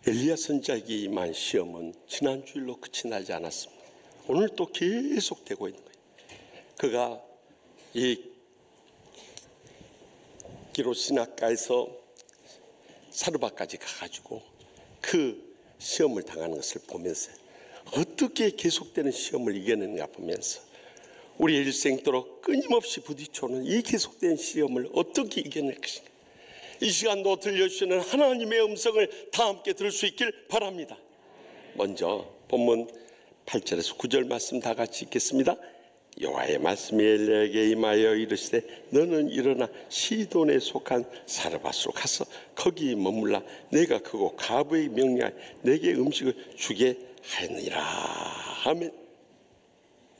엘리야 선지자에게 임한 시험은 지난 주일로 끝이 나지 않았습니다. 오늘 또 계속되고 있는 거예요. 그가 이 기럇시나가에서 사르바까지 가가지고 그 시험을 당하는 것을 보면서 어떻게 계속되는 시험을 이겨내는가 보면서 우리의 일생도록 끊임없이 부딪혀오는 이 계속된 시험을 어떻게 이겨낼 것인가, 이 시간도 들려주시는 하나님의 음성을 다 함께 들을 수 있길 바랍니다. 먼저 본문 8절에서 9절 말씀 다 같이 읽겠습니다. 여호와의 말씀이 엘리야에게 임하여 이르시되 너는 일어나 시돈에 속한 사르밧으로 가서 거기 머물라. 내가 그곳 가부에 명령하여 내게 음식을 주게 하였느니라. 아멘.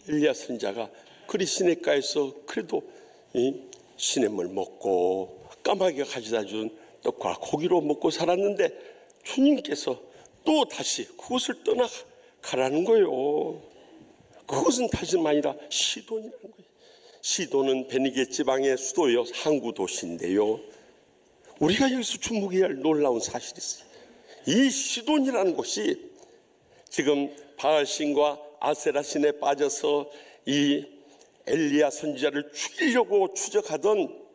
엘리야 선지자가 그리 시냇가에서 그래도 시냇물 먹고 까마귀가 가져다 준 떡과 고기로 먹고 살았는데 주님께서 또 다시 그곳을 떠나가라는 거예요. 그것은 다름 아니라 시돈이라는 거예요. 시돈은 베니게 지방의 수도요, 항구 도시인데요, 우리가 여기서 주목해야 할 놀라운 사실이 있어요. 이 시돈이라는 곳이 지금 바알신과 아세라신에 빠져서 이 엘리야 선지자를 죽이려고 추적하던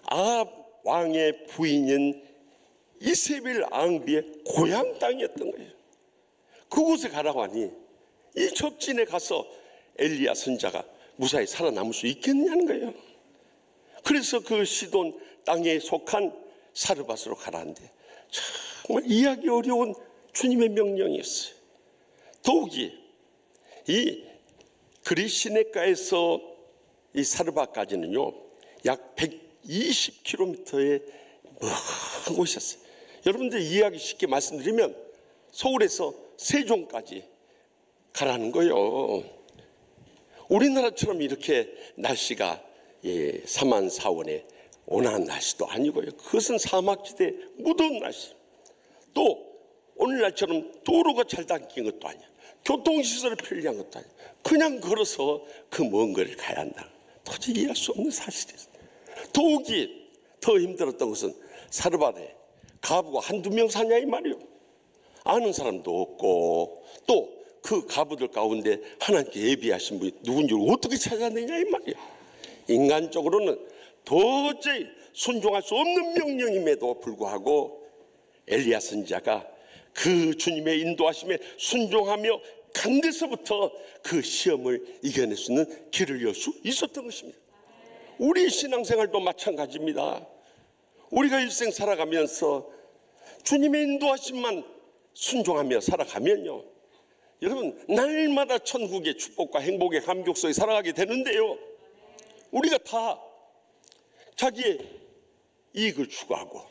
아합 왕의 부인인 이세벨 왕비의 고향 땅이었던 거예요. 그곳에 가라고 하니 이 적진에 가서 엘리야 선지자가 무사히 살아남을 수 있겠냐는 거예요. 그래서 그 시돈 땅에 속한 사르밧으로 가라는데 정말 이해하기 어려운 주님의 명령이었어요. 더욱이 이 그리 시냇가에서 이 사르밧까지는요 약 120km의 먼 곳이었어요. 여러분들 이해하기 쉽게 말씀드리면 서울에서 세종까지 가라는 거예요. 우리나라처럼 이렇게 날씨가 사만사원의 온화한 날씨도 아니고요. 그것은 사막지대 무더운 날씨. 또 오늘날처럼 도로가 잘 닦인 것도 아니야. 교통시설이 편리한 것도 아니야. 그냥 걸어서 그 먼 거리를 가야 한다. 도저히 이해할 수 없는 사실이었어요. 더욱이 더 힘들었던 것은 사르밧에 가부가 한두 명 사냐 이 말이에요. 아는 사람도 없고 또 그 가부들 가운데 하나님께 예비하신 분이 누군지 어떻게 찾아내냐 이 말이에요. 인간적으로는 도저히 순종할 수 없는 명령임에도 불구하고 엘리야 선지자가 그 주님의 인도하심에 순종하며 간 데서부터 그 시험을 이겨낼 수 있는 길을 열 수 있었던 것입니다. 우리 신앙생활도 마찬가지입니다. 우리가 일생 살아가면서 주님의 인도하심만 순종하며 살아가면요, 여러분 날마다 천국의 축복과 행복의 감격 속에 살아가게 되는데요, 우리가 다 자기의 이익을 추구하고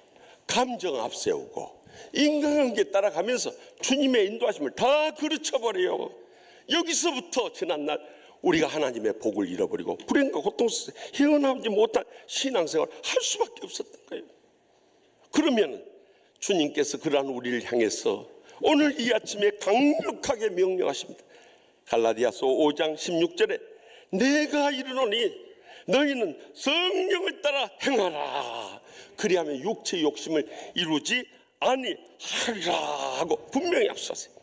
감정 앞세우고 인간관계 따라가면서 주님의 인도하심을 다 그르쳐버려요. 여기서부터 지난날 우리가 하나님의 복을 잃어버리고 불행과 고통 속에서 헤어나오지 못한 신앙생활을 할 수밖에 없었던 거예요. 그러면 주님께서 그러한 우리를 향해서 오늘 이 아침에 강력하게 명령하십니다. 갈라디아서 5장 16절에 내가 이르노니 너희는 성령을 따라 행하라. 그리하면 육체의 욕심을 이루지 아니하리라 하고 분명히 약속하세요.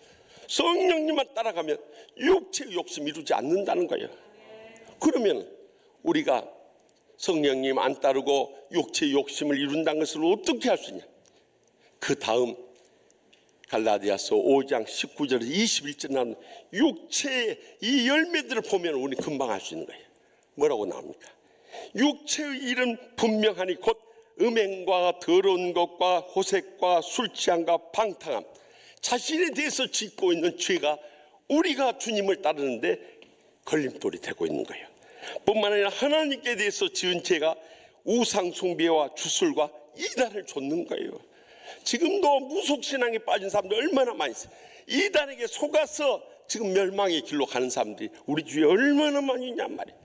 성령님만 따라가면 육체의 욕심 이루지 않는다는 거예요. 그러면 우리가 성령님 안 따르고 육체의 욕심을 이룬다는 것을 어떻게 할 수 있냐? 그 다음 갈라디아서 5장 19절에서 21절 나오는 육체의 이 열매들을 보면 우리 금방 알 수 있는 거예요. 뭐라고 나옵니까? 육체의 일은 분명하니 곧 음행과 더러운 것과 호색과 술 취함과 방탕함, 자신에 대해서 짓고 있는 죄가 우리가 주님을 따르는데 걸림돌이 되고 있는 거예요. 뿐만 아니라 하나님께 대해서 지은 죄가 우상 숭배와 주술과 이단을 좇는 거예요. 지금도 무속신앙에 빠진 사람들 얼마나 많이 있어요. 이단에게 속아서 지금 멸망의 길로 가는 사람들이 우리 주위에 얼마나 많이 있냔 말이에요.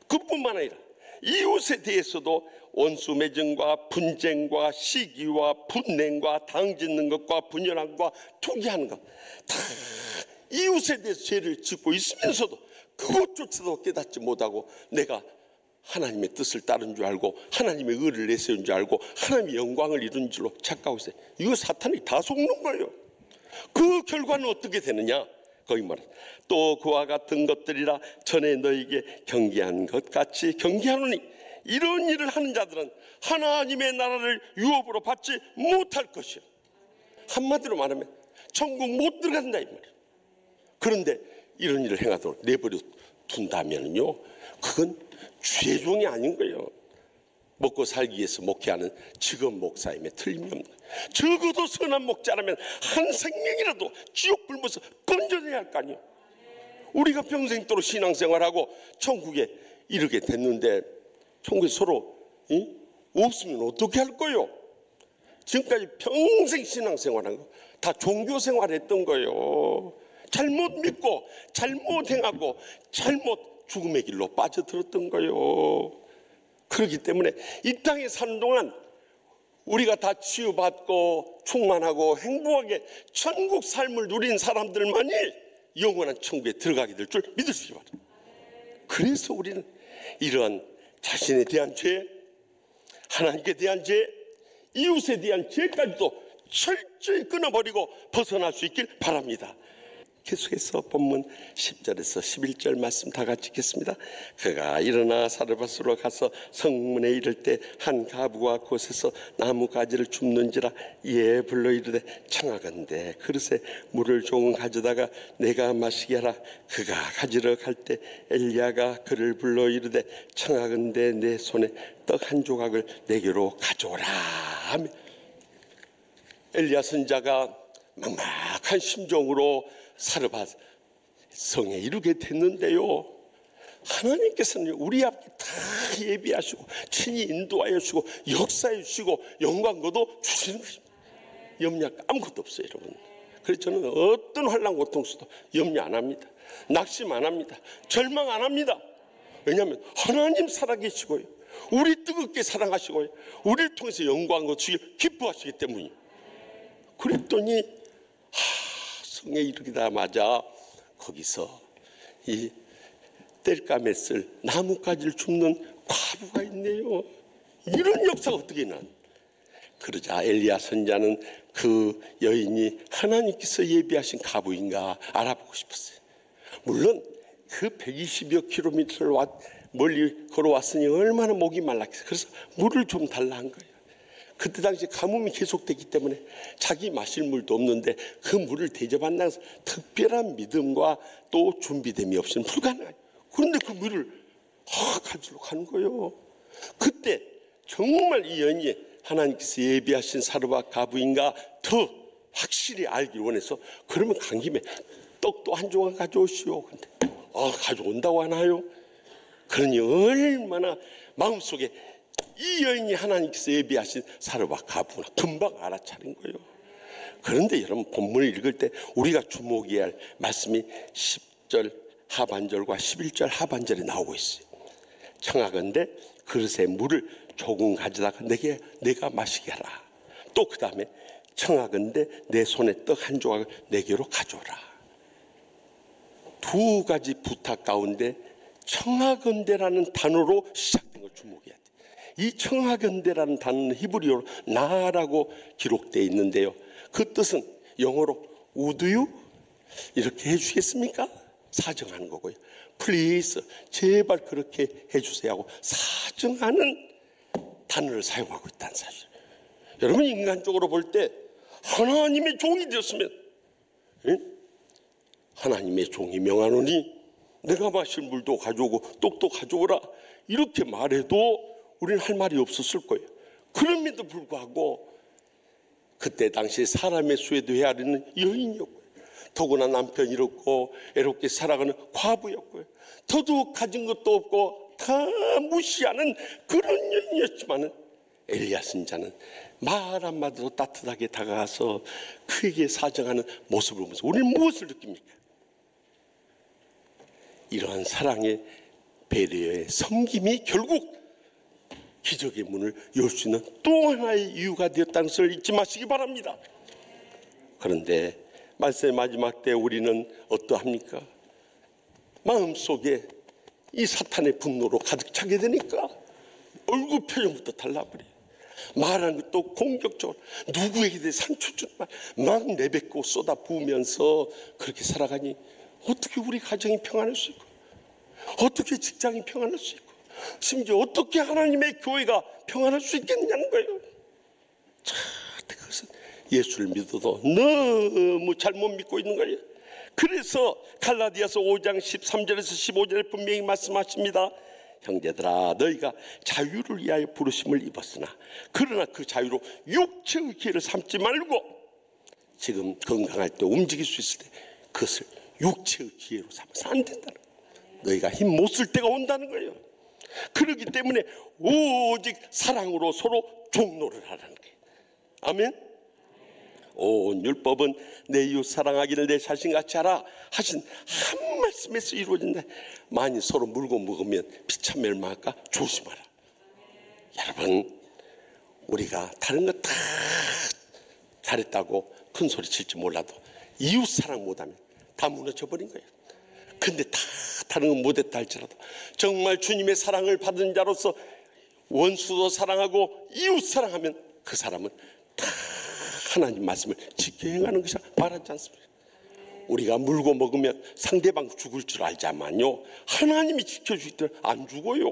그뿐만 아니라 이웃에 대해서도 원수 매증과 분쟁과 시기와 분냉과 당짓는 것과 분열함과 투기하는 것, 다 이웃에 대해서 죄를 짓고 있으면서도 그것조차도 깨닫지 못하고 내가 하나님의 뜻을 따른 줄 알고 하나님의 의를 내세운 줄 알고 하나님의 영광을 이룬 줄로 착각하고 있어요. 이거 사탄이 다 속는 거예요. 그 결과는 어떻게 되느냐? 거기 말해 또 그와 같은 것들이라 전에 너에게 경계한 것 같이 경계하노니 이런 일을 하는 자들은 하나님의 나라를 유업으로 받지 못할 것이요. 한마디로 말하면 천국 못 들어간다 이 말이에요. 그런데 이런 일을 행하도록 내버려 둔다면요, 그건 죄종이 아닌 거예요. 먹고 살기 위해서 목회하는 직업 목사임에 틀림이 없는 거예요. 적어도 선한 목자라면 한 생명이라도 지옥 굶어서 건져내야 할 거 아니에요. 우리가 평생도록 신앙생활하고 천국에 이르게 됐는데 천국에 서로 없으면 어떻게 할 거예요? 지금까지 평생 신앙생활한 거 다 종교생활했던 거예요. 잘못 믿고 잘못 행하고 잘못 죽음의 길로 빠져들었던 거예요. 그렇기 때문에 이 땅에 사는 동안 우리가 다 치유받고 충만하고 행복하게 천국 삶을 누린 사람들만이 영원한 천국에 들어가게 될 줄 믿으시기 바랍니다. 그래서 우리는 이러한 자신에 대한 죄, 하나님께 대한 죄, 이웃에 대한 죄까지도 철저히 끊어버리고 벗어날 수 있길 바랍니다. 계속해서 본문 10절에서 11절 말씀 다 같이 읽겠습니다. 그가 일어나 사르밧으로 가서 성문에 이를 때 한 가부가 곳에서 나무가지를 줍는지라 이에 불러 이르되 청하건대 그릇에 물을 조금 가져다가 내가 마시게 하라. 그가 가지러 갈 때 엘리야가 그를 불러 이르되 청하건대 내 손에 떡 한 조각을 내게로 가져오라 하며 엘리야 선지자가 막막한 심정으로 사르밧 성에 이르게 됐는데요, 하나님께서는 우리 앞에 다 예비하시고 친히 인도하여 주시고 역사해 주시고 영광도 주시는 것입니다. 염려 아무것도 없어요, 여러분. 그래서 저는 어떤 환난 고통수도 염려 안 합니다. 낙심 안 합니다. 절망 안 합니다. 왜냐하면 하나님 살아계시고요, 우리 뜨겁게 사랑하시고요, 우리를 통해서 영광을 주시길 기뻐하시기 때문이에요. 그랬더니 성에 이르기자마자 거기서 이 뗄감에 쓸 나뭇가지를 줍는 과부가 있네요. 이런 역사가 어떻게 난? 그러자 엘리야 선지자는 그 여인이 하나님께서 예비하신 과부인가 알아보고 싶었어요. 물론 그 120여 킬로미터를 멀리 걸어왔으니 얼마나 목이 말랐겠어요. 그래서 물을 좀 달라 한 거예요. 그때 당시 가뭄이 계속되기 때문에 자기 마실 물도 없는데 그 물을 대접한다는 특별한 믿음과 또 준비됨이 없이는 불가능해요. 그런데 그 물을 가지러 가는 거예요. 그때 정말 이 여인이 하나님께서 예비하신 사르밧 과부인가 더 확실히 알길 원해서 그러면 간 김에 떡도 한 조각 가져오시오. 근데 가져온다고 하나요? 그러니 얼마나 마음속에 이 여인이 하나님께서 예비하신 사르밧 과부구나 금방 알아차린 거예요. 그런데 여러분 본문을 읽을 때 우리가 주목해야 할 말씀이 10절 하반절과 11절 하반절에 나오고 있어요. 청하건대 그릇에 물을 조금 가져다가 내가 마시게 하라. 또 그 다음에 청하건대 내 손에 떡 한 조각을 내게로 가져오라. 두 가지 부탁 가운데 청하건대라는 단어로 시작된 걸 주목해야 돼요. 이 청하건대라는 단어는 히브리어로 나라고 기록되어 있는데요, 그 뜻은 영어로 would you? 이렇게 해주시겠습니까? 사정하는 거고요. please 제발 그렇게 해주세요 하고 사정하는 단어를 사용하고 있다는 사실. 여러분 인간적으로 볼 때 하나님의 종이 되었으면 하나님의 종이 명하노니 내가 마실 물도 가져오고 떡도 가져오라 이렇게 말해도 우리는 할 말이 없었을 거예요. 그럼에도 불구하고 그때 당시 사람의 수에도 헤아리는 여인이었고요, 더구나 남편 잃었고 애롭게 살아가는 과부였고요, 더더욱 가진 것도 없고 다 무시하는 그런 여인이었지만은 엘리야 선지자는 말 한마디도 따뜻하게 다가가서 그에게 사정하는 모습을 보면서 우리는 무엇을 느낍니까? 이러한 사랑의 배려의 섬김이 결국 기적의 문을 열 수 있는 또 하나의 이유가 되었다는 것을 잊지 마시기 바랍니다. 그런데 말씀의 마지막 때 우리는 어떠합니까? 마음속에 이 사탄의 분노로 가득 차게 되니까 얼굴 표정부터 달라버려요. 말하는 것도 공격적으로 누구에게 대해 상처 주는 말 막 내뱉고 쏟아 부으면서 그렇게 살아가니 어떻게 우리 가정이 평안할 수 있고, 어떻게 직장이 평안할 수 있고, 심지어 어떻게 하나님의 교회가 평안할 수 있겠느냐는 거예요. 자, 그것은 예수를 믿어도 너무 잘못 믿고 있는 거예요. 그래서 갈라디아서 5장 13절에서 15절에 분명히 말씀하십니다. 형제들아, 너희가 자유를 위하여 부르심을 입었으나 그러나 그 자유로 육체의 기회를 삼지 말고, 지금 건강할 때 움직일 수 있을 때 그것을 육체의 기회로 삼아서 안 된다는 거예요. 너희가 힘 못 쓸 때가 온다는 거예요. 그렇기 때문에 오직 사랑으로 서로 종노를 하라는 거예요. 아멘. 온 율법은 내 이웃 사랑하기를 내 자신같이 하라 하신 한 말씀에서 이루어진다. 만일 서로 물고 먹으면 피차 멸망할까 조심하라. 여러분, 우리가 다른 거 다 잘했다고 큰 소리 칠지 몰라도 이웃 사랑 못하면 다 무너져 버린 거예요. 근데 다 다른 거 못했다 할지라도 정말 주님의 사랑을 받은 자로서 원수도 사랑하고 이웃 사랑하면 그 사람은 다 하나님 말씀을 지켜 행하는 것이 바라지 않습니까? 우리가 물고 먹으면 상대방 죽을 줄 알자만요, 하나님이 지켜주기 때문에 안 죽어요.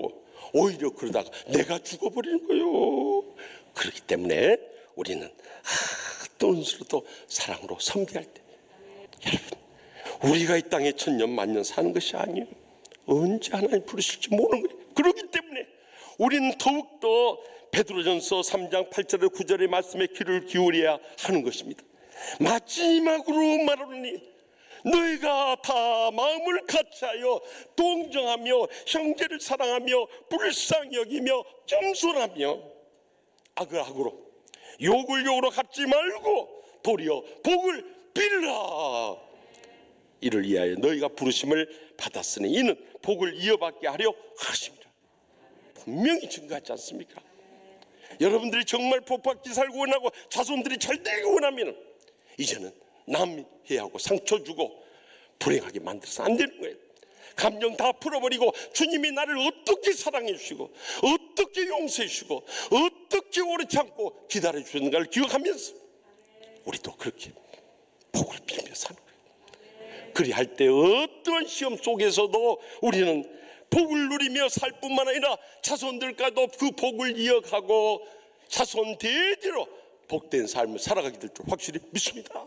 오히려 그러다가 내가 죽어버리는 거예요. 그렇기 때문에 우리는 어떤 수로도 사랑으로 섬기할 때, 여러분, 우리가 이 땅에 천년 만년 사는 것이 아니에요. 언제 하나님 부르실지 모르는 거예요. 그렇기 때문에 우리는 더욱더 베드로전서 3장 8절에 9절의 말씀에 귀를 기울여야 하는 것입니다. 마지막으로 말하노니 너희가 다 마음을 같이하여 동정하며 형제를 사랑하며 불쌍히 여기며 겸손하며 악을 악으로 욕을 욕으로 갚지 말고 도리어 복을 빌라. 이를 위하여 너희가 부르심을 받았으니 이는 복을 이어받게 하려 하십니다. 분명히 증거하지 않습니까? 여러분들이 정말 복받기 살고 원하고 자손들이 잘 되고 원하면 이제는 남 해하고 상처 주고 불행하게 만들어서 안 되는 거예요. 감정 다 풀어버리고 주님이 나를 어떻게 사랑해 주시고 어떻게 용서해 주시고 어떻게 오래 참고 기다려 주셨는가를 기억하면서 우리도 그렇게 복을 빌며 사는 거예요. 그리할 때 어떤 시험 속에서도 우리는 복을 누리며 살 뿐만 아니라 자손들과도 그 복을 이어가고 자손 대대로 복된 삶을 살아가게 될 줄 확실히 믿습니다.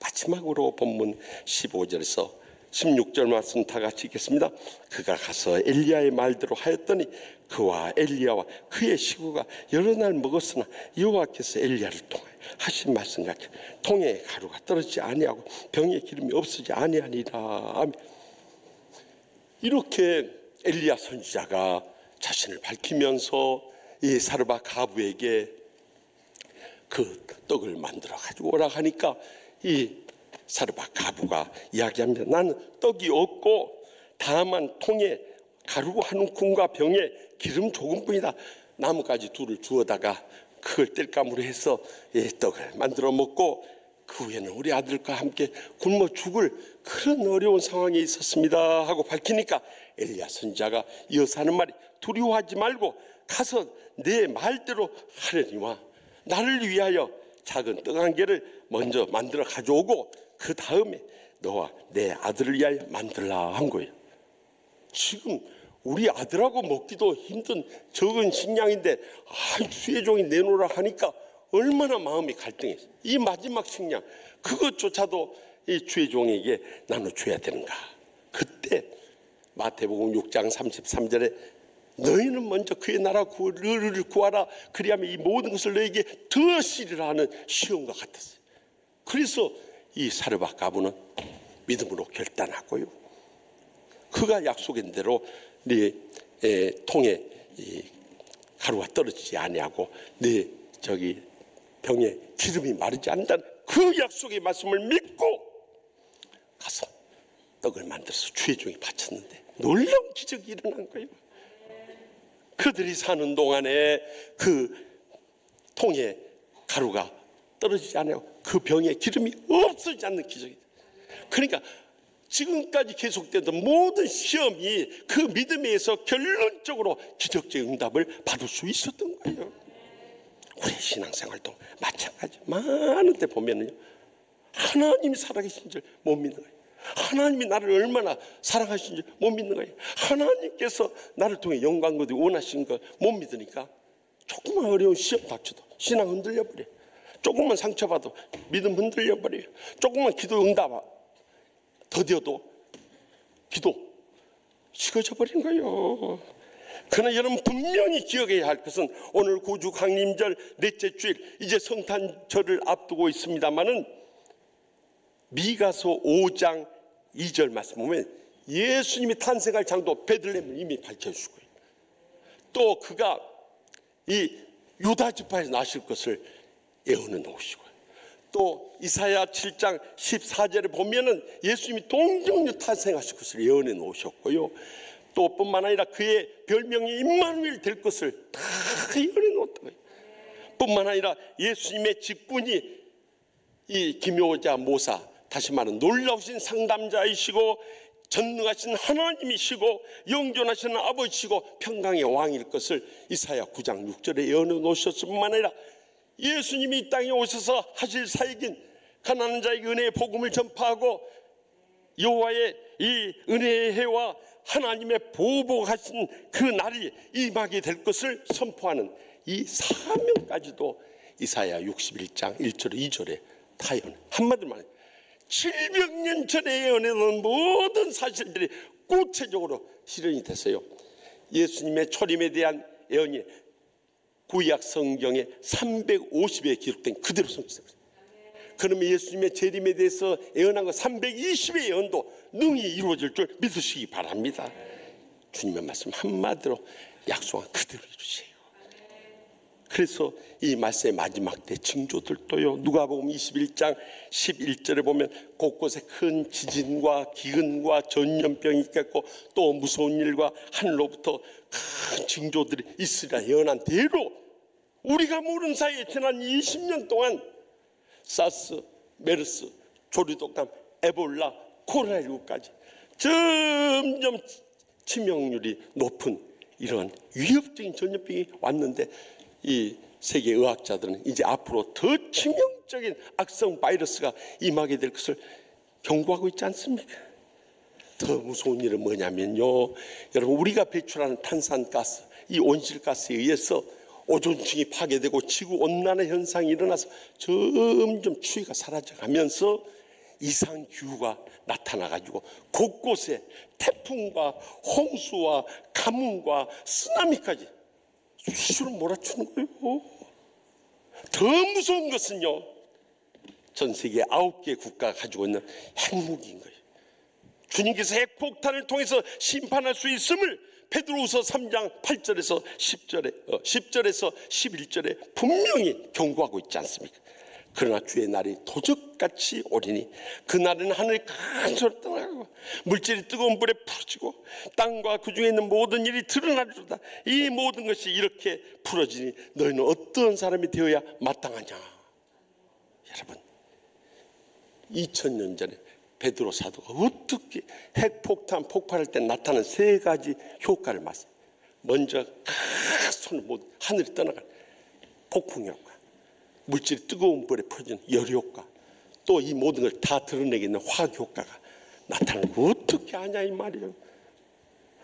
마지막으로 본문 15절에서 16절 말씀 다 같이 읽겠습니다. 그가 가서 엘리야의 말대로 하였더니 그와 엘리야와 그의 식구가 여러 날 먹었으나 여호와께서 엘리야를 통하여 하신 말씀 같이 통에 가루가 떨어지지 아니하고 병에 기름이 없어지지 아니하니라. 아멘. 이렇게 엘리야 선지자가 자신을 밝히면서 이 사르밧 가부에게 그 떡을 만들어 가지고 오라 하니까 이 사르밧 가부가 이야기합니다. 나는 떡이 없고 다만 통에 가루 한 움큼과 병에 기름 조금뿐이다. 나뭇가지 둘을 주워다가 그걸 뗄감으로 해서 떡을 만들어 먹고 그 후에는 우리 아들과 함께 굶어 죽을 그런 어려운 상황에 있었습니다 하고 밝히니까 엘리야 선지자가 이어서 하는 말이 두려워하지 말고 가서 내 말대로 하려니와 나를 위하여 작은 떡 한 개를 먼저 만들어 가져오고 그 다음에 너와 내 아들을 위하여 만들라 한 거예요. 지금 우리 아들하고 먹기도 힘든 적은 식량인데 수혜종이 내놓으라 하니까 얼마나 마음이 갈등했어요. 이 마지막 식량 그것조차도 이 주의종에게 나눠줘야 되는가. 그때 마태복음 6장 33절에 너희는 먼저 그의 나라 구를 구하라 그리하면 이 모든 것을 너에게 더하시리라 하는 시험과 같았어요. 그래서 이 사르밧 가부는 믿음으로 결단하고요, 그가 약속한 대로 네 통에 가루가 떨어지지 아니하고 네 저기 병에 기름이 마르지 않는다는 그 약속의 말씀을 믿고 가서 떡을 만들어서 주의 종이 바쳤는데 놀라운 기적이 일어난 거예요. 그들이 사는 동안에 그 통에 가루가 떨어지지 않아요. 그 병에 기름이 없어지지 않는 기적이. 그러니까 지금까지 계속되던 모든 시험이 그 믿음에 의해서 결론적으로 기적적 응답을 받을 수 있었던 거예요. 우리 신앙생활도 마찬가지. 많은 데 보면은요, 하나님이 살아계신 줄 못 믿는 거예요. 하나님이 나를 얼마나 사랑하신지 못 믿는 거예요. 하나님께서 나를 통해 영광 거두기 원하신 걸 못 믿으니까 조금만 어려운 시험 닥쳐도 신앙 흔들려 버려요. 조금만 상처받아도 믿음 흔들려 버려요. 조금만 기도 응답 더뎌도 기도 식어져 버린 거예요. 그러나 여러분 분명히 기억해야 할 것은 오늘 구주 강림절 넷째 주일, 이제 성탄절을 앞두고 있습니다마는 미가서 5장 2절 말씀 보면 예수님이 탄생할 장도 베들레헴을 이미 밝혀주고, 또 그가 이 유다 지파에서 나실 것을 예언해 놓으시고, 또 이사야 7장 14절에 보면은 예수님이 동정녀 탄생하실 것을 예언해 놓으셨고요. 또 뿐만 아니라 그의 별명이 임마누엘 될 것을 다 예언해 놓았던 거예요. 뿐만 아니라 예수님의 직분이 이 기묘자 모사, 다시 말하면 놀라우신 상담자이시고 전능하신 하나님이시고 영존하시는 아버지시고 평강의 왕일 것을 이사야 9장 6절에 예언해 놓으셨을 뿐만 아니라 예수님이 이 땅에 오셔서 하실 사역인 가난한 자에게 은혜의 복음을 전파하고 여호와의 이 은혜의 해와 하나님의 보복하신 그 날이 임하게 될 것을 선포하는 이 사명까지도 이사야 61장 1절 2절에 다 예언. 한마디로 말해 700년 전에 예언해놓은 모든 사실들이 구체적으로 실현이 됐어요. 예수님의 초림에 대한 예언이 구약 성경에 350에 기록된 그대로 성취됐어요. 그러면 예수님의 재림에 대해서 예언한 것 320의 예언도 능히 이루어질 줄 믿으시기 바랍니다. 주님의 말씀 한마디로 약속한 그대로 이루세요. 그래서 이 말씀의 마지막 때 징조들도요, 누가복음 21장 11절에 보면 곳곳에 큰 지진과 기근과 전염병이 있겠고 또 무서운 일과 하늘로부터 큰 징조들이 있으리라 예언한 대로 우리가 모르는 사이에 지난 20년 동안 사스, 메르스, 조류독감, 에볼라, 코로나19까지 점점 치명률이 높은 이런 위협적인 전염병이 왔는데 이 세계 의학자들은 이제 앞으로 더 치명적인 악성 바이러스가 임하게 될 것을 경고하고 있지 않습니까? 더 무서운 일은 뭐냐면요, 여러분 우리가 배출하는 탄산가스, 이 온실가스에 의해서 오존층이 파괴되고 지구온난화 현상이 일어나서 점점 추위가 사라져가면서 이상기후가 나타나가지고 곳곳에 태풍과 홍수와 가뭄과 쓰나미까지 수시로 몰아치는 거예요. 더 무서운 것은요, 전 세계 9개 국가가 가지고 있는 핵무기인 거예요. 주님께서 핵폭탄을 통해서 심판할 수 있음을 베드로후서 3장 8절에서 10절에서 11절에 분명히 경고하고 있지 않습니까? 그러나 주의 날이 도적같이 오리니 그날은 하늘이 큰 소리로 떠나고 물질이 뜨거운 불에 풀어지고 땅과 그 중에 있는 모든 일이 드러나리로다. 이 모든 것이 이렇게 풀어지니 너희는 어떤 사람이 되어야 마땅하냐. 여러분 2000년 전에 베드로 사도가 어떻게 핵폭탄 폭발할 때 나타나는 세 가지 효과를 말씀. 먼저 손을 못 하늘이 떠나가는 폭풍 효과, 물질이 뜨거운 불에 퍼지는 열 효과, 또 이 모든 걸 다 드러내게 있는 화학 효과가 나타나는 거 어떻게 아냐 이 말이에요.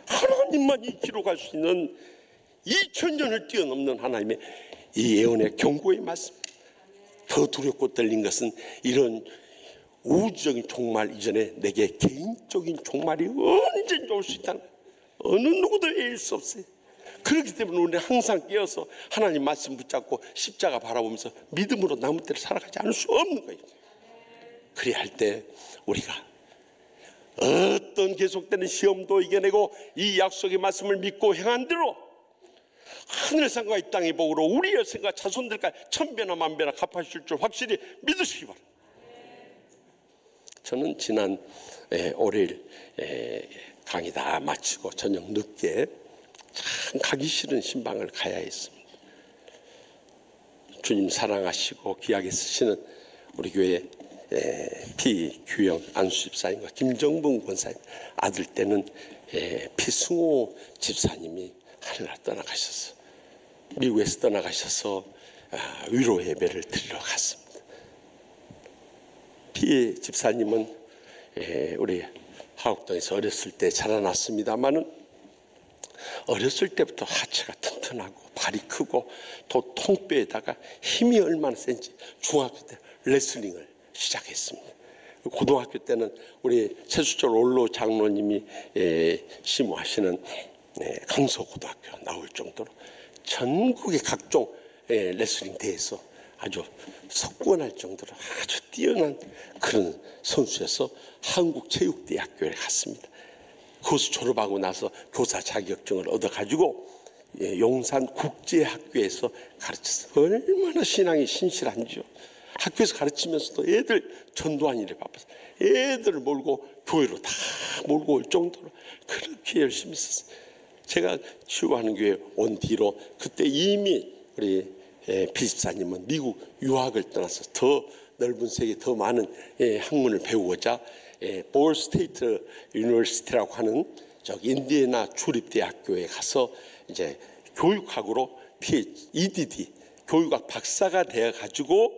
하나님만이 기록할 수 있는 2000년을 뛰어넘는 하나님의 이 예언의 경고의 말씀. 더 두렵고 떨린 것은 이런 우주적인 종말 이전에 내게 개인적인 종말이 언제든지 올 수 있다는 거예요. 어느 누구도 이길 수 없어요. 그렇기 때문에 우리는 항상 깨어서 하나님 말씀 붙잡고 십자가 바라보면서 믿음으로 남은 때를 살아가지 않을 수 없는 거예요. 그래야 할 때 우리가 어떤 계속되는 시험도 이겨내고 이 약속의 말씀을 믿고 행한 대로 하늘의 상과 이 땅의 복으로 우리 여생과 자손들까지 천배나 만배나 갚아주실 줄 확실히 믿으시기 바랍니다. 저는 지난 월요일 강의 다 마치고 저녁 늦게 참 가기 싫은 신방을 가야 했습니다. 주님 사랑하시고 귀하게 쓰시는 우리 교회 피규영 안수집사님과 김정분 권사님 아들 때는 피승호 집사님이 하늘나라 떠나가셔서 미국에서 떠나가셔서 위로 예배를 드리러 갔습니다. 피해 집사님은 우리 하옥동에서 어렸을 때 자라났습니다만은 어렸을 때부터 하체가 튼튼하고 발이 크고 또 통뼈에다가 힘이 얼마나 센지 중학교 때 레슬링을 시작했습니다. 고등학교 때는 우리 세수절 올로 장로님이 심호하시는 강서고등학교 나올 정도로 전국의 각종 레슬링 대회에서 아주 석권할 정도로 아주 뛰어난 그런 선수여서 한국체육대학교에 갔습니다. 거기서 졸업하고 나서 교사 자격증을 얻어가지고 용산 국제학교에서 가르쳤어요. 얼마나 신앙이 신실한지요. 학교에서 가르치면서도 애들 전도한 일에 바빠서 애들을 몰고 교회로 다 몰고 올 정도로 그렇게 열심히 했었어요. 제가 치유하는 교회 온 뒤로 그때 이미 우리 비집사님은 미국 유학을 떠나서 더 넓은 세계 더 많은 학문을 배우고자 볼 스테이트 유니버시티라고 하는 저기 인디애나 주립대학교에 가서 이제 교육학으로 EDD 교육학 박사가 되어 가지고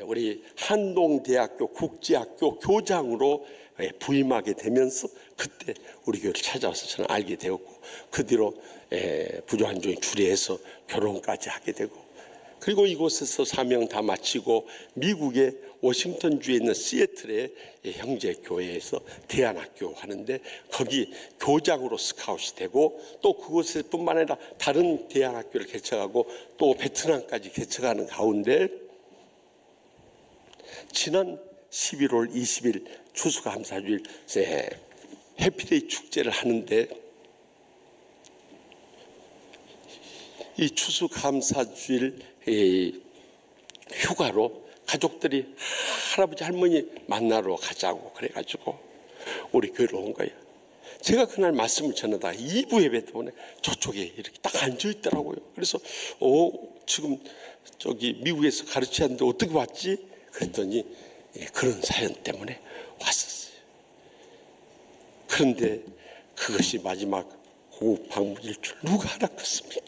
우리 한동대학교 국제학교 교장으로 부임하게 되면서 그때 우리 교회를 찾아와서 저는 알게 되었고 그 뒤로 부조한종이 주례해서 결혼까지 하게 되고 그리고 이곳에서 사명 다 마치고 미국의 워싱턴주에 있는 시애틀의 형제교회에서 대안학교 하는데 거기 교장으로 스카웃이 되고 또 그곳뿐만 아니라 다른 대안학교를 개척하고 또 베트남까지 개척하는 가운데 지난 11월 20일 추수감사주일 해피데이 축제를 하는데 이 추수감사주일 휴가로 가족들이 할아버지 할머니 만나러 가자고 그래가지고 우리 교회로 온 거예요. 제가 그날 말씀을 전하다가 2부 예배 때문에 저쪽에 이렇게 딱 앉아 있더라고요. 그래서 지금 저기 미국에서 가르치는데 어떻게 왔지? 그랬더니 그런 사연 때문에 왔었어요. 그런데 그것이 마지막 고국 방문일 줄 누가 알았겠습니까?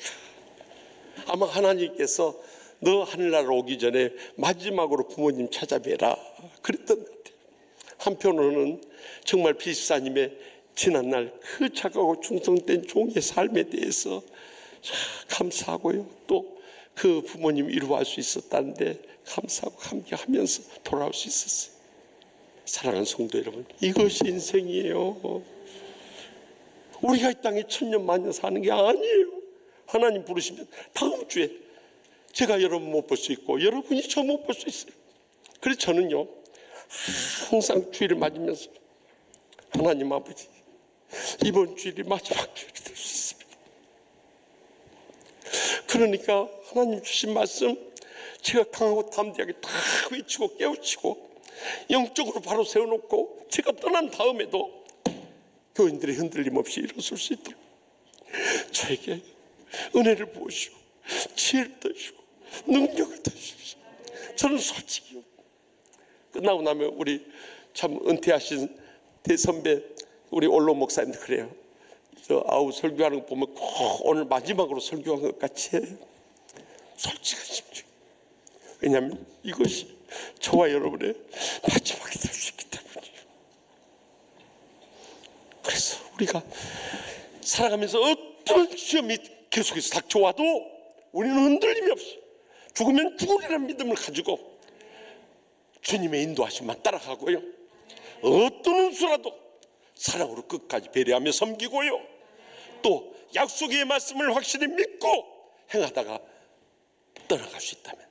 아마 하나님께서 너 하늘나라 오기 전에 마지막으로 부모님 찾아뵈라 그랬던 것 같아요. 한편으로는 정말 비집사님의 지난날 그 착하고 충성된 종의 삶에 대해서 감사하고요. 또 그 부모님 이루어갈 수 있었다는데 감사하고 감격하면서 돌아올 수 있었어요. 사랑하는 성도 여러분, 이것이 인생이에요. 우리가 이 땅에 천년 만년 사는 게 아니에요. 하나님 부르시면 다음 주에 제가 여러분 못 볼 수 있고 여러분이 저 못 볼 수 있어요. 그래서 저는요 항상 주일을 맞으면서 하나님 아버지 이번 주일이 마지막 주일이 될 수 있습니다. 그러니까 하나님 주신 말씀 제가 강하고 담대하게 다 외치고 깨우치고 영적으로 바로 세워놓고 제가 떠난 다음에도 교인들의 흔들림 없이 일어설 수 있도록 저에게 은혜를 부으시고 지혜를 더주시고 능력을 더주십시오. 저는 솔직히요 끝나고 나면 우리 참 은퇴하신 대선배 우리 올로 목사님도 그래요. 설교하는 거 보면 꼭 오늘 마지막으로 설교한 것 같이 해요. 솔직한 심정. 왜냐하면 이것이 저와 여러분의 마지막이 될 수 있기 때문이에요. 그래서 우리가 살아가면서 어떤 시험이 계속해서 닥쳐와도 우리는 흔들림이 없이 죽으면 죽으리라는 믿음을 가지고 주님의 인도하심만 따라가고요. 어떤 운수라도 사랑으로 끝까지 배려하며 섬기고요. 또 약속의 말씀을 확실히 믿고 행하다가 떠나갈 수 있다면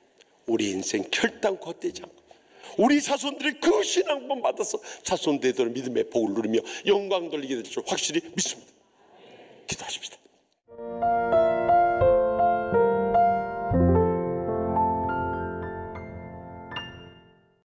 우리 인생 결단코 헛되지 않고 우리 자손들이 그 신앙만 받아서 자손 대대로 믿음의 복을 누리며 영광 돌리게 될 줄 확실히 믿습니다.